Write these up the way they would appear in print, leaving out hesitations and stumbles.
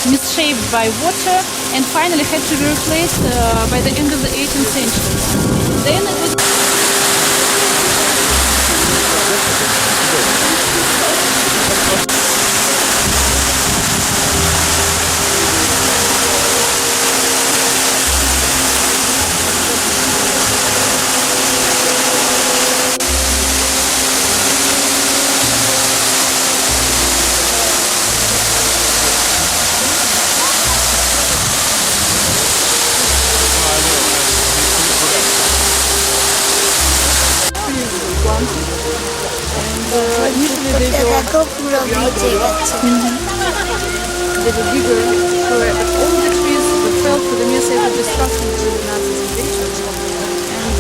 Misshaped by water and finally had to be replaced by the end of the 18th century. Then it was initially they were bigger, but all the trees that fell to the mercy of destruction during the Nazis invasion and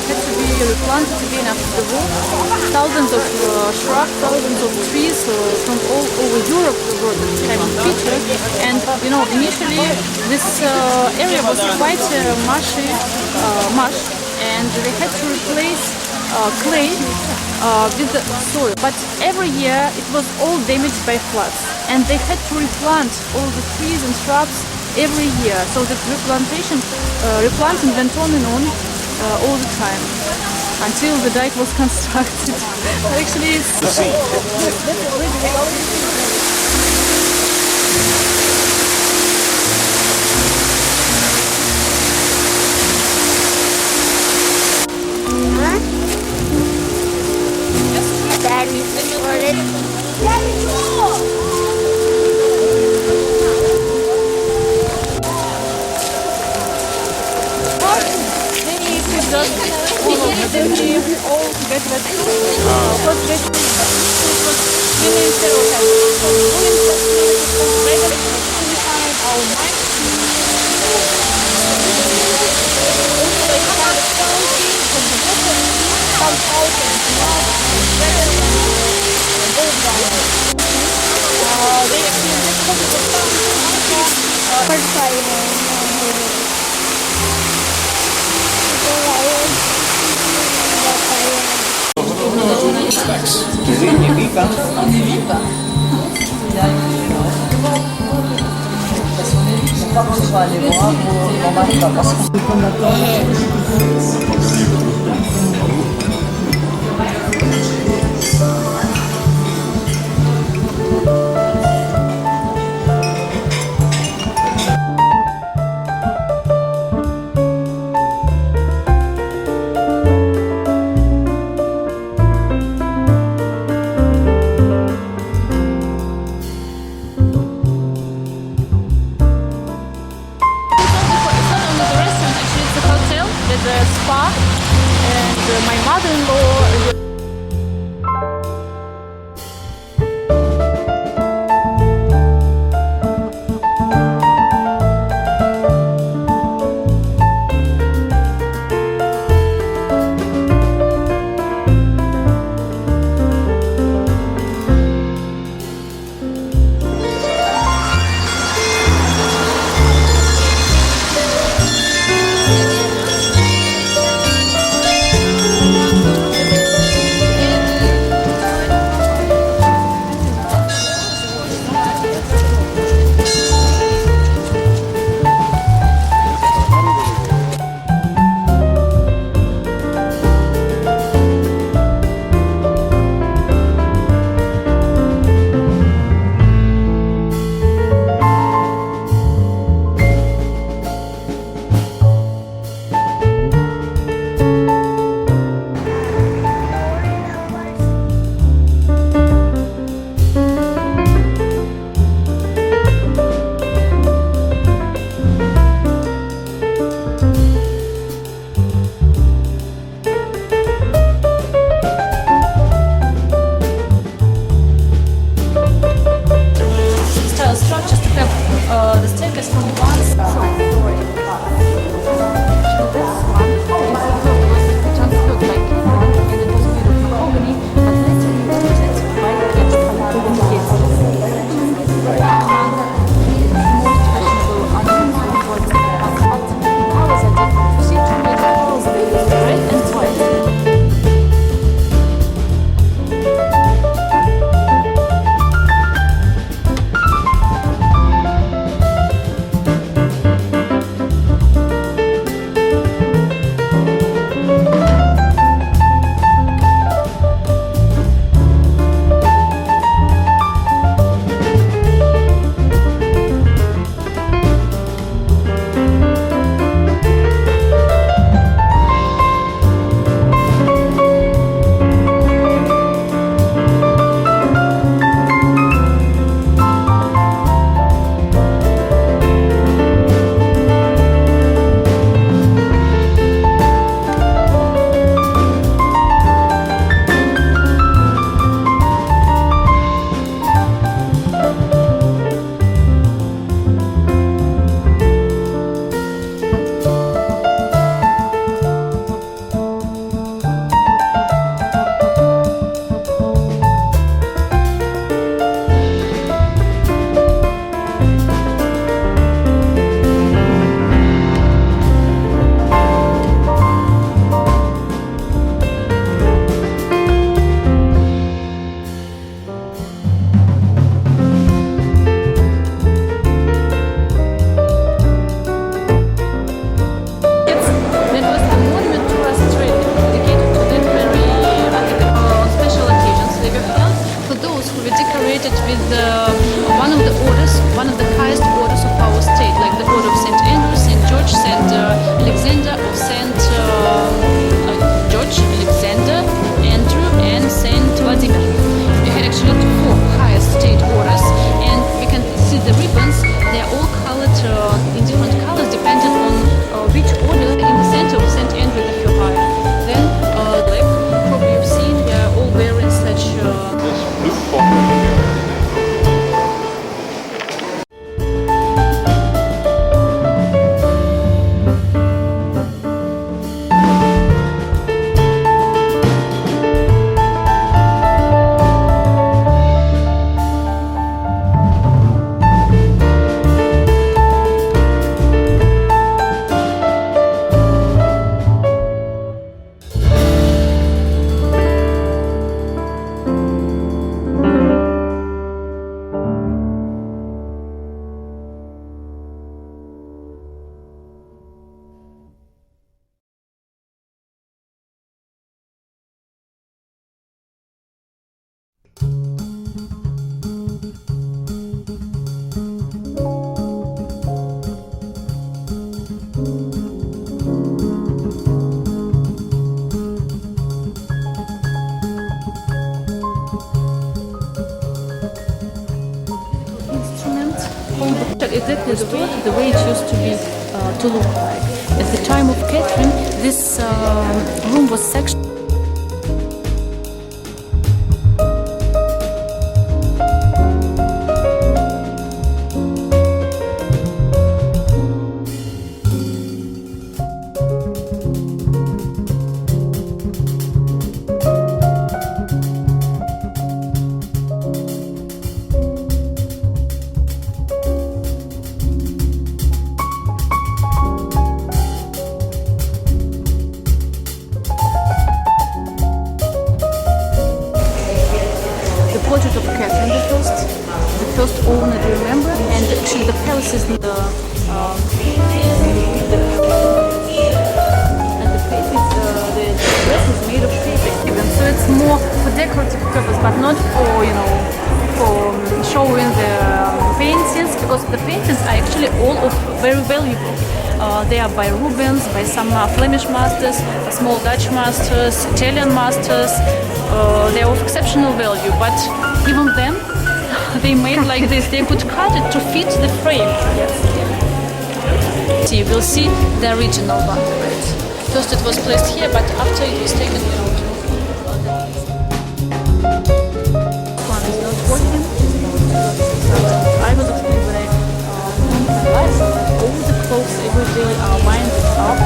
had to be replanted again after the war. Thousands of shrubs, thousands of trees from all over Europe were brought to St.Petersburg, and initially this area was quite marsh, and they had to replace clay with the soil, but every year it was all damaged by floods, and they had to replant all the trees and shrubs every year, so that replanting went on and on all the time until the dike was constructed. Actually, spa with one of the orders, one of the highest orders of our state, like the order of St. Andrew, St. George, St. Alexander, or St. George, Alexander, Andrew, and St. Vladimir. We had actually four highest state orders, and we can see the ribbons. They are all colored in different colors depending on which order. In the center of St. Andrew they feel higher. Then black, probably you've seen, they are all wearing such exactly the way it used to be to look like. At the time of Catherine, this room was sectioned. Portrait of Catherine the first owner, do you remember? And actually the palace is and the dress is made of paper. So it's more for decorative purpose, but not for for showing the paintings, because the paintings are actually all of very valuable. They are by Rubens, by some Flemish masters, small Dutch masters, Italian masters. They are of exceptional value, but even then, they made like this. They could cut it to fit the frame. So you will see the original one. First it was placed here, but after it was taken out. This one is not working. I will explain when I realize that all the clothes every day are lined up.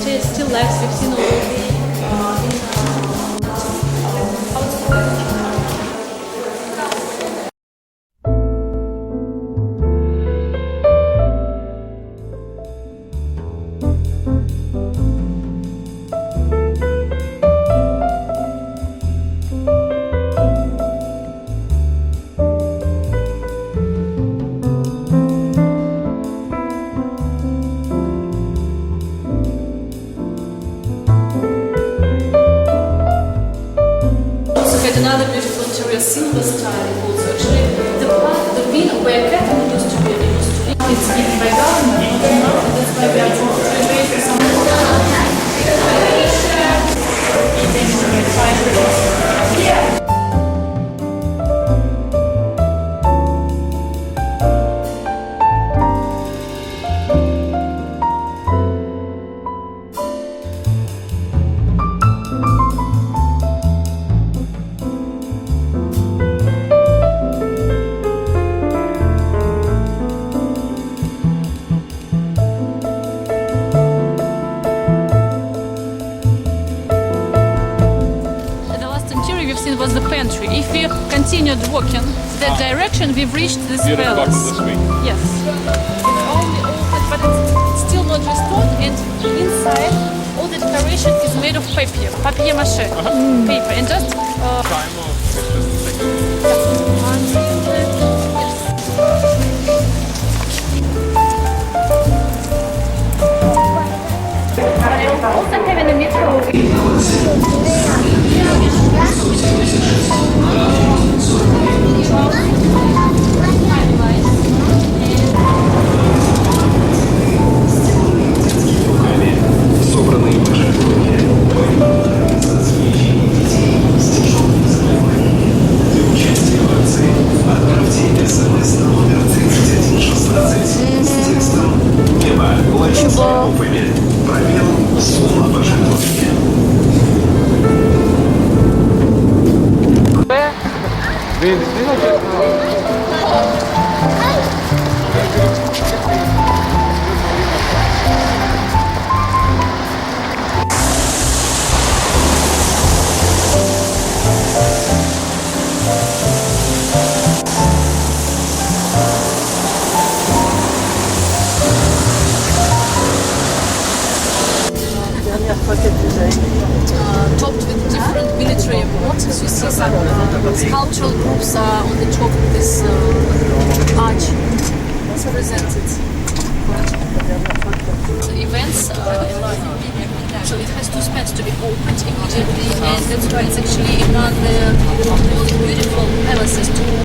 Still lives 16 or another beautiful interior silver style also. Actually, the part, the wing where Catherine used to be, it's given by government, that's why we are going to renovate for some we continued walking that direction, we've reached this palace. Yes. It's only open, but it's still not restored, and inside all the decoration is made of papier mache, paper, and just also having a metro. Topped with different military motifs. You see some sculptural groups on the top of this arch. It's presented. The events so it has two spans to be opened immediately, and that's why it's actually one of the most beautiful palaces to